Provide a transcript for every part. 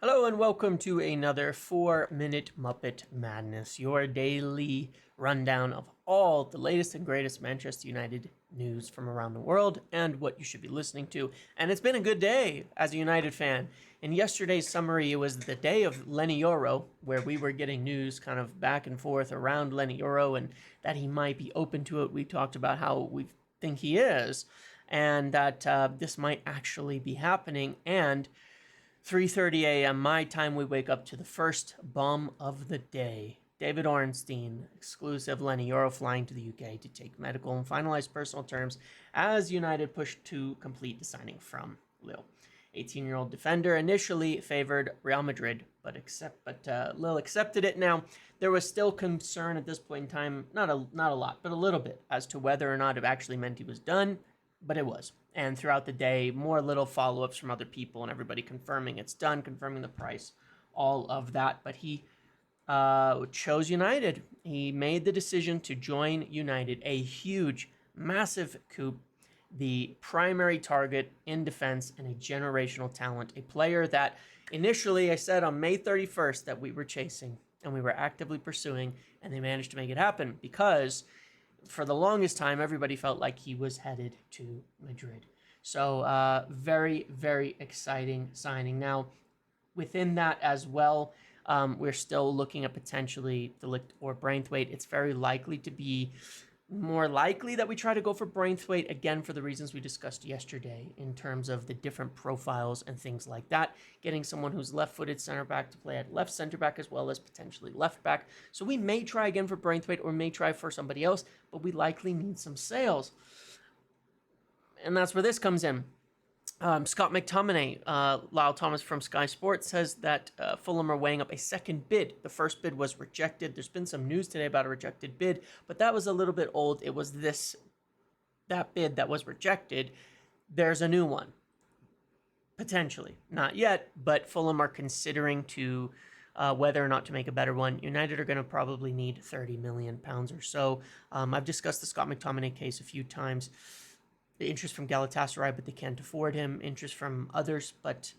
Hello and welcome to another 4-Minute Muppet Madness, your daily rundown of all the latest and greatest Manchester United news from around the world and what you should be listening to. And it's been a good day as a United fan. In yesterday's summary, it was the day of LENY YORO, where we were getting news kind of back and forth around LENY YORO and that he might be open to it. We talked about how we think he is and that this might actually be happening. And 3:30 a.m. my time, we wake up to the first bomb of the day. David Ornstein, exclusive LENY YORO, flying to the UK to take medical and finalize personal terms as United pushed to complete the signing from Lille. 18-year-old defender initially favored Real Madrid, but Lille accepted it. Now, there was still concern at this point in time, not a lot, but a little bit, as to whether or not it actually meant he was done, but it was. And throughout the day, more little follow-ups from other people and everybody confirming it's done, confirming the price, all of that. But he chose United. He made the decision to join United, a huge, massive coup, the primary target in defense and a generational talent, a player that initially I said on May 31st that we were chasing and we were actively pursuing, and they managed to make it happen because for the longest time, everybody felt like he was headed to Madrid. So very, very exciting signing. Now, within that as well, we're still looking at potentially De Ligt or Braithwaite. It's very likely to be more likely that we try to go for Braithwaite, again, for the reasons we discussed yesterday in terms of the different profiles and things like that. Getting someone who's left-footed center back to play at left center back as well as potentially left back. So we may try again for Braithwaite or may try for somebody else, but we likely need some sales. And that's where this comes in. Scott McTominay, Lyle Thomas from Sky Sports, says that Fulham are weighing up a second bid. The first bid was rejected. There's been some news today about a rejected bid, but that was a little bit old. It was that bid that was rejected. There's a new one. Potentially. Not yet, but Fulham are considering to whether or not to make a better one. United are going to probably need £30 million or so. I've discussed the Scott McTominay case a few times. The interest from Galatasaray, but they can't afford him. Interest from others, but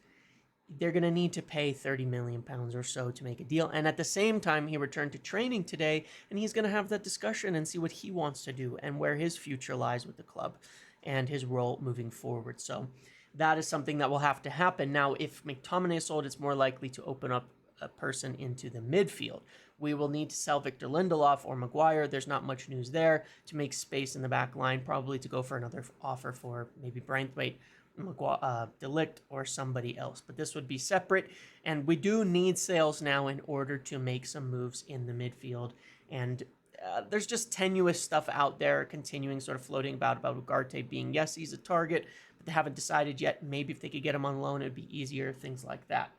they're going to need to pay £30 million or so to make a deal. And at the same time, he returned to training today, and he's going to have that discussion and see what he wants to do and where his future lies with the club and his role moving forward. So that is something that will have to happen. Now, if McTominay is sold, it's more likely to open up a person into the midfield. We will need to sell Victor Lindelof or Maguire. There's not much news there to make space in the back line, probably to go for another offer for maybe Braithwaite, De Ligt, or somebody else. But this would be separate, and we do need sales now in order to make some moves in the midfield. And there's just tenuous stuff out there continuing sort of floating about Ugarte being, yes, he's a target, but they haven't decided yet. Maybe if they could get him on loan, it'd be easier, things like that.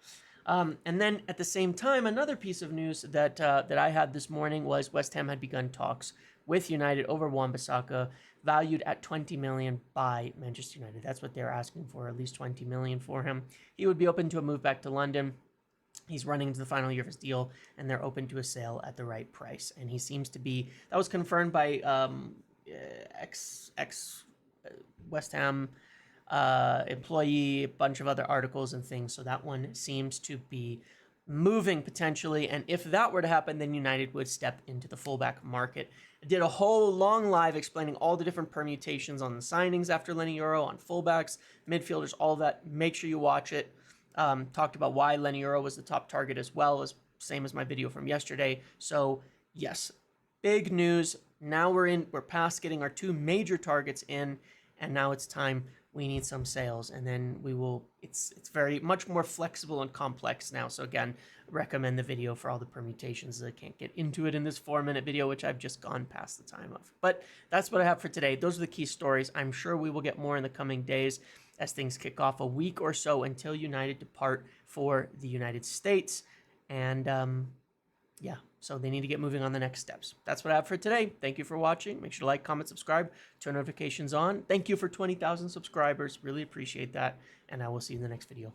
And then at the same time, another piece of news that I had this morning was West Ham had begun talks with United over Wan-Bissaka, valued at $20 million by Manchester United. That's what they're asking for, at least $20 million for him. He would be open to a move back to London. He's running into the final year of his deal, and they're open to a sale at the right price. And he seems to be, that was confirmed by ex West Ham employee, a bunch of other articles and things. So that one seems to be moving potentially. And if that were to happen, then United would step into the fullback market. I did a whole long live explaining all the different permutations on the signings after LENY YORO, on fullbacks, midfielders, all that. Make sure you watch it. Talked about why LENY YORO was the top target as well, as same as my video from yesterday. So yes, big news. Now we're past getting our two major targets in, and now it's time. We need some sales, and then we will, it's very much more flexible and complex now. So again, recommend the video for all the permutations. I can't get into it in this 4-minute video, which I've just gone past the time of. But that's what I have for today. Those are the key stories. I'm sure we will get more in the coming days as things kick off, a week or so until United depart for the United States. And yeah, so they need to get moving on the next steps. That's what I have for today. Thank you for watching. Make sure to like, comment, subscribe, turn notifications on. Thank you for 20,000 subscribers. Really appreciate that. And I will see you in the next video.